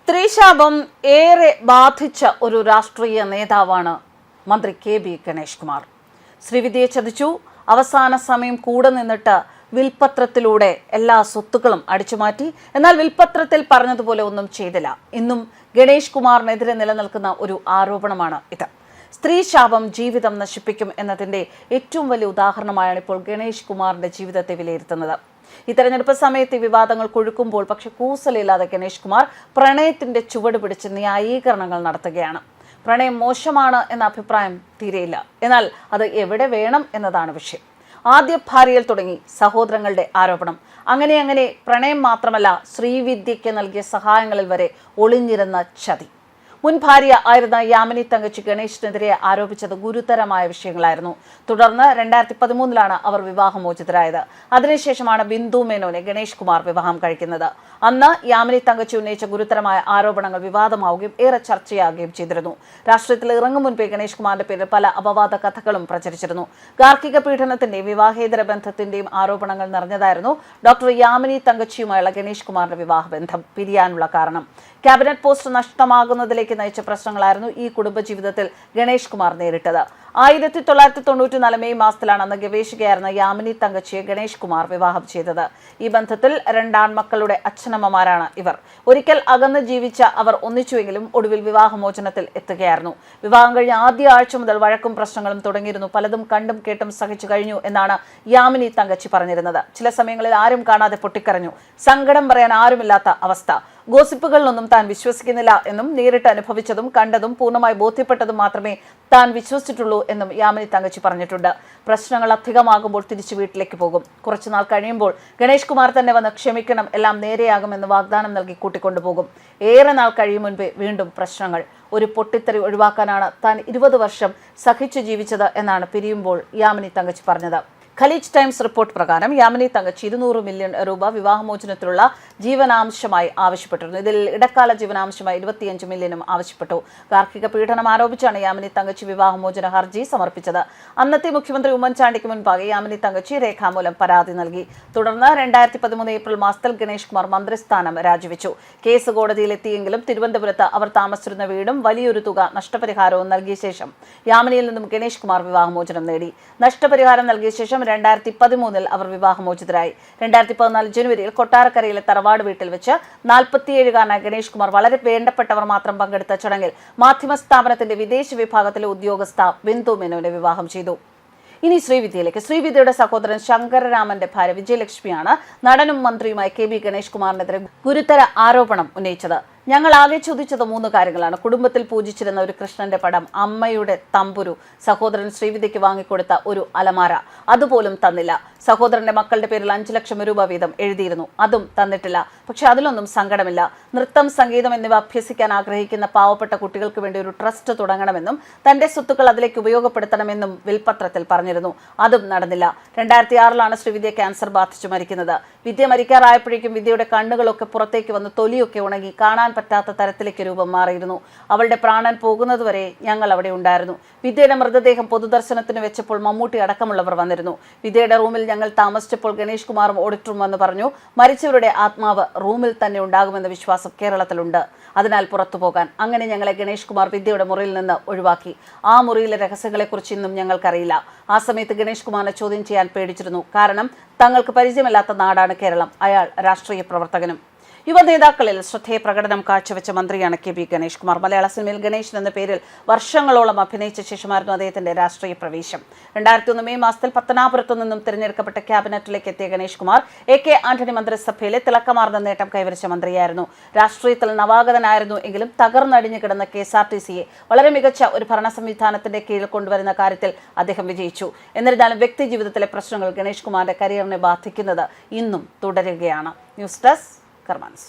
സ്ത്രീശാപം ഏറെ ബാധിച്ച ഒരു രാഷ്ട്രീയ നേതാവാണ് മന്ത്രി കെ.ബി. ഗണേഷ് കുമാർ. ശ്രീവിദ്യയെ ചതിച്ചു, അവസാന സമയം കൂടെ നിന്നിട്ട് വിൽപത്രത്തിലൂടെ എല്ലാ സ്വത്തുക്കളും അടിച്ചുമാറ്റി. എന്നാൽ വിൽപത്രത്തിൽ പറഞ്ഞതുപോലെ ഒന്നും ചെയ്തില്ല. ഇന്നും ഗണേഷ് കുമാറിനെതിരെ നിലനിൽക്കുന്ന ഒരു ആരോപണമാണ് ഇത്. സ്ത്രീശാപം ജീവിതം നശിപ്പിക്കും എന്നതിന്റെ ഏറ്റവും വലിയ ഉദാഹരണമായാണ് ഇപ്പോൾ ഗണേഷ് കുമാറിന്റെ ജീവിതത്തെ വിലയിരുത്തുന്നത്. ഈ തെരഞ്ഞെടുപ്പ് സമയത്ത് വിവാദങ്ങൾ കൊഴുക്കുമ്പോൾ പക്ഷെ കൂസലില്ലാതെ ഗണേഷ് കുമാർ പ്രണയത്തിന്റെ ചുവട് പിടിച്ച് ന്യായീകരണങ്ങൾ നടത്തുകയാണ്. പ്രണയം മോശമാണ് എന്ന അഭിപ്രായം തീരെയില്ല. എന്നാൽ അത് എവിടെ വേണം എന്നതാണ് വിഷയം. ആദ്യ ഭാര്യയിൽ തുടങ്ങി സഹോദരങ്ങളുടെ ആരോപണം. അങ്ങനെ പ്രണയം മാത്രമല്ല, ശ്രീവിദ്യയ്ക്ക് നൽകിയ സഹായങ്ങളിൽ വരെ ഒളിഞ്ഞിരുന്ന ചതി. മുൻ ഭാര്യ ആയിരുന്ന യാമിനി തങ്കച്ചി ഗണേഷിനെതിരെ ആരോപിച്ചത് ഗുരുതരമായ വിഷയങ്ങളായിരുന്നു. തുടർന്ന് 2013 അവർ വിവാഹമോചിതരായത്. അതിനുശേഷമാണ് ബിന്ദു മേനോനെ ഗണേഷ് കുമാർ വിവാഹം കഴിക്കുന്നത്. അന്ന് യാമിനി തങ്കച്ചി ഉന്നയിച്ച ഗുരുതരമായ ആരോപണങ്ങൾ വിവാദമാവുകയും ഏറെ ചർച്ചയാകുകയും ചെയ്തിരുന്നു. രാഷ്ട്രീയത്തിൽ ഇറങ്ങും മുൻപേ ഗണേഷ് കുമാറിന്റെ പേരിൽ പല അപവാദ കഥകളും പ്രചരിച്ചിരുന്നു. ഗാർഹിക പീഡനത്തിന്റെയും വിവാഹേതര ബന്ധത്തിന്റെയും ആരോപണങ്ങൾ നിറഞ്ഞതായിരുന്നു ഡോക്ടർ യാമിനി തങ്കച്ചിയുമായുള്ള ഗണേഷ് കുമാറിന്റെ വിവാഹബന്ധം പിരിയാനുള്ള കാരണം. ക്യാബിനറ്റ് പോസ്റ്റ് നഷ്ടമാകുന്നതിലേക്ക് നയിച്ച പ്രശ്നങ്ങളായിരുന്നു ഈ കുടുംബജീവിതത്തിൽ ഗണേഷ് കുമാർ നേരിട്ടത്. 1994 മെയ് മാസത്തിലാണ് അന്ന് ഗവേഷകയായിരുന്ന യാമിനി തങ്കച്ചിയെ ഗണേഷ് കുമാർ വിവാഹം ചെയ്തത്. ഈ ബന്ധത്തിൽ 2 ആൺമക്കളുടെ അച്ഛനമ്മമാരാണ് ഇവർ. ഒരിക്കൽ അകന്ന് ജീവിച്ച അവർ ഒന്നിച്ചുവെങ്കിലും ഒടുവിൽ വിവാഹമോചനത്തിൽ എത്തുകയായിരുന്നു. വിവാഹം കഴിഞ്ഞ ആദ്യ ആഴ്ച മുതൽ വഴക്കും പ്രശ്നങ്ങളും തുടങ്ങിയിരുന്നു. പലതും കണ്ടും കേട്ടും സഹിച്ചു കഴിഞ്ഞു എന്നാണ് യാമിനി തങ്കച്ചി പറഞ്ഞിരുന്നത്. ചില സമയങ്ങളിൽ ആരും കാണാതെ പൊട്ടിക്കരഞ്ഞു. സങ്കടം പറയാൻ ആരുമില്ലാത്ത അവസ്ഥ. ഗോസിപ്പുകളിലൊന്നും താൻ വിശ്വസിക്കുന്നില്ല എന്നും നേരിട്ട് അനുഭവിച്ചതും കണ്ടതും പൂർണ്ണമായി ബോധ്യപ്പെട്ടതും മാത്രമേ താൻ വിശ്വസിച്ചിട്ടുള്ളൂ എന്നും യാമിനി തങ്കച്ചി പറഞ്ഞിട്ടുണ്ട്. പ്രശ്നങ്ങൾ അധികമാകുമ്പോൾ തിരിച്ചു വീട്ടിലേക്ക് പോകും. കുറച്ചുനാൾ കഴിയുമ്പോൾ ഗണേഷ് കുമാർ തന്നെ വന്ന് ക്ഷമിക്കണം, എല്ലാം നേരെയാകുമെന്ന് വാഗ്ദാനം നൽകി കൂട്ടിക്കൊണ്ടുപോകും. ഏറെ നാൾ കഴിയും മുൻപേ വീണ്ടും പ്രശ്നങ്ങൾ. ഒരു പൊട്ടിത്തെറി ഒഴിവാക്കാനാണ് താൻ 20 വർഷം സഹിച്ചു ജീവിച്ചത് എന്നാണ് പിരിയുമ്പോൾ യാമിനി തങ്കച്ചി പറഞ്ഞത്. ഖലീജ് ടൈംസ് റിപ്പോർട്ട് പ്രകാരം യാമിനി തങ്കച്ചി 200 മില്യൺ രൂപ വിവാഹമോചനത്തിലുള്ള ജീവനാംശമായി ആവശ്യപ്പെട്ടിരുന്നു. ഇതിൽ ഇടക്കാല ജീവനാംശമായി 25 മില്യണും ആവശ്യപ്പെട്ടു. ഗാർഹിക പീഡനം ആരോപിച്ചാണ് യാമിനി തങ്കച്ചി വിവാഹമോചന ഹർജി സമർപ്പിച്ചത്. അന്നത്തെ മുഖ്യമന്ത്രി ഉമ്മൻചാണ്ടിക്ക് മുൻപാകെ യാമിനി തങ്കച്ചി രേഖാമൂലം പരാതി നൽകി. തുടർന്ന് 2013 ഏപ്രിൽ മാസത്തിൽ ഗണേഷ് കുമാർ മന്ത്രിസ്ഥാനം രാജിവെച്ചു. കേസ് കോടതിയിലെത്തിയെങ്കിലും തിരുവനന്തപുരത്ത് അവർ താമസിച്ചിരുന്ന വീടും വലിയൊരു തുക നഷ്ടപരിഹാരവും നൽകിയ ശേഷം യാമിനിയിൽ നിന്നും ഗണേഷ് കുമാർ വിവാഹമോചനം നേടി. നഷ്ടപരിഹാരം നൽകിയ ശേഷം 2013 അവർ വിവാഹമോചിതരായി. 2014 ജനുവരിയിൽ കൊട്ടാരക്കരയിലെ തറവാട് വീട്ടിൽ വെച്ച് 47-കാരനായ ഗണേഷ് കുമാർ വളരെ വേണ്ടപ്പെട്ടവർ മാത്രം പങ്കെടുത്ത ചടങ്ങിൽ മാധ്യമ സ്ഥാപനത്തിന്റെ വിദേശ വിഭാഗത്തിലെ ഉദ്യോഗസ്ഥ ബിന്ദു മേനോനെ വിവാഹം ചെയ്തു. ഇനി ശ്രീവിദ്യയിലേക്ക്. ശ്രീവിദ്യയുടെ സഹോദരൻ ശങ്കരരാമന്റെ ഭാര്യ വിജയലക്ഷ്മിയാണ് നടനും മന്ത്രിയുമായ കെ.ബി. ഗണേഷ് കുമാറിനെതിരെ ഗുരുതര ആരോപണം ഉന്നയിച്ചത്. ഞങ്ങൾ ആകെ ചോദിച്ചത് 3 കാര്യങ്ങളാണ്. കുടുംബത്തിൽ പൂജിച്ചിരുന്ന ഒരു കൃഷ്ണന്റെ പടം, അമ്മയുടെ തമ്പുരു, സഹോദരൻ ശ്രീവിദ്യയ്ക്ക് വാങ്ങിക്കൊടുത്ത ഒരു അലമാര, അതുപോലും തന്നില്ല. സഹോദരന്റെ മക്കളുടെ പേരിൽ 5 ലക്ഷം രൂപ വീതം എഴുതിയിരുന്നു, അതും തന്നിട്ടില്ല. പക്ഷെ അതിലൊന്നും സങ്കടമില്ല. നൃത്തം, സംഗീതം എന്നിവ അഭ്യസിക്കാൻ ആഗ്രഹിക്കുന്ന പാവപ്പെട്ട കുട്ടികൾക്ക് വേണ്ടി ഒരു ട്രസ്റ്റ് തുടങ്ങണമെന്നും തന്റെ സ്വത്തുക്കൾ അതിലേക്ക് ഉപയോഗപ്പെടുത്തണമെന്നും വിൽപത്രത്തിൽ പറഞ്ഞിരുന്നു. അതും നടന്നില്ല. 2006 ശ്രീവിദ്യ ക്യാൻസർ ബാധിച്ചു മരിക്കുന്നത്. വിദ്യ മരിക്കാറായപ്പോഴേക്കും വിദ്യയുടെ കണ്ണുകളൊക്കെ പുറത്തേക്ക് വന്ന് തൊലിയൊക്കെ ഉണങ്ങി കാണാൻ പറ്റാത്ത തരത്തിലേക്ക് രൂപം മാറിയിരുന്നു. അവളുടെ പ്രാണൻ പോകുന്നതുവരെ ഞങ്ങൾ അവിടെ ഉണ്ടായിരുന്നു. വിദ്യയുടെ മൃതദേഹം പൊതുദർശനത്തിന് വെച്ചപ്പോൾ മമ്മൂട്ടി അടക്കമുള്ളവർ വന്നിരുന്നു. വിദ്യയുടെ റൂമിൽ ഞങ്ങൾ താമസിച്ചപ്പോൾ ഗണേഷ് കുമാറും ഓഡിറ്ററും വന്ന് പറഞ്ഞു, മരിച്ചവരുടെ ആത്മാവ് റൂമിൽ തന്നെ ഉണ്ടാകുമെന്ന വിശ്വാസം കേരളത്തിലുണ്ട്, അതിനാൽ പുറത്തു പോകാൻ. അങ്ങനെ ഞങ്ങളെ ഗണേഷ് കുമാർ വിദ്യയുടെ മുറിയിൽ നിന്ന് ഒഴിവാക്കി. ആ മുറിയിലെ രഹസ്യങ്ങളെക്കുറിച്ച് ഇന്നും ഞങ്ങൾക്കറിയില്ല. ആ സമയത്ത് ഗണേഷ് കുമാറിനെ ചോദ്യം ചെയ്യാൻ പേടിച്ചിരുന്നു. കാരണം തങ്ങൾക്ക് പരിചയമില്ലാത്ത നാടാണ് കേരളം. അയാൾ രാഷ്ട്രീയ പ്രവർത്തകനും. യുവനേതാക്കളിൽ ശ്രദ്ധേയ പ്രകടനം കാഴ്ചവെച്ച മന്ത്രിയാണ് കെ.ബി. ഗണേഷ് കുമാർ. മലയാള സിനിമയിൽ ഗണേശൻ എന്ന പേരിൽ വർഷങ്ങളോളം അഭിനയിച്ച ശേഷമായിരുന്നു അദ്ദേഹത്തിന്റെ രാഷ്ട്രീയ പ്രവേശം. 2001 മെയ് മാസത്തിൽ പത്തനാപുരത്തു നിന്നും തിരഞ്ഞെടുക്കപ്പെട്ട ക്യാബിനറ്റിലേക്ക് എത്തിയ ഗണേഷ് കുമാർ A.K. ആന്റണി മന്ത്രിസഭയിലെ തിളക്കമാർന്ന നേട്ടം കൈവരിച്ച മന്ത്രിയായിരുന്നു. രാഷ്ട്രീയത്തിൽ നവാഗതനായിരുന്നു എങ്കിലും തകർന്നടിഞ്ഞു കിടന്ന KSRTCയെ വളരെ മികച്ച ഒരു ഭരണ സംവിധാനത്തിന്റെ കീഴിൽ കൊണ്ടുവരുന്ന കാര്യത്തിൽ അദ്ദേഹം വിജയിച്ചു. എന്നിരുന്നാലും വ്യക്തി ജീവിതത്തിലെ പ്രശ്നങ്ങൾ ഗണേഷ് കുമാറിന്റെ കരിയറിനെ ബാധിക്കുന്നത് ഇന്നും തുടരുകയാണ്. News desk കർമാൻസ്.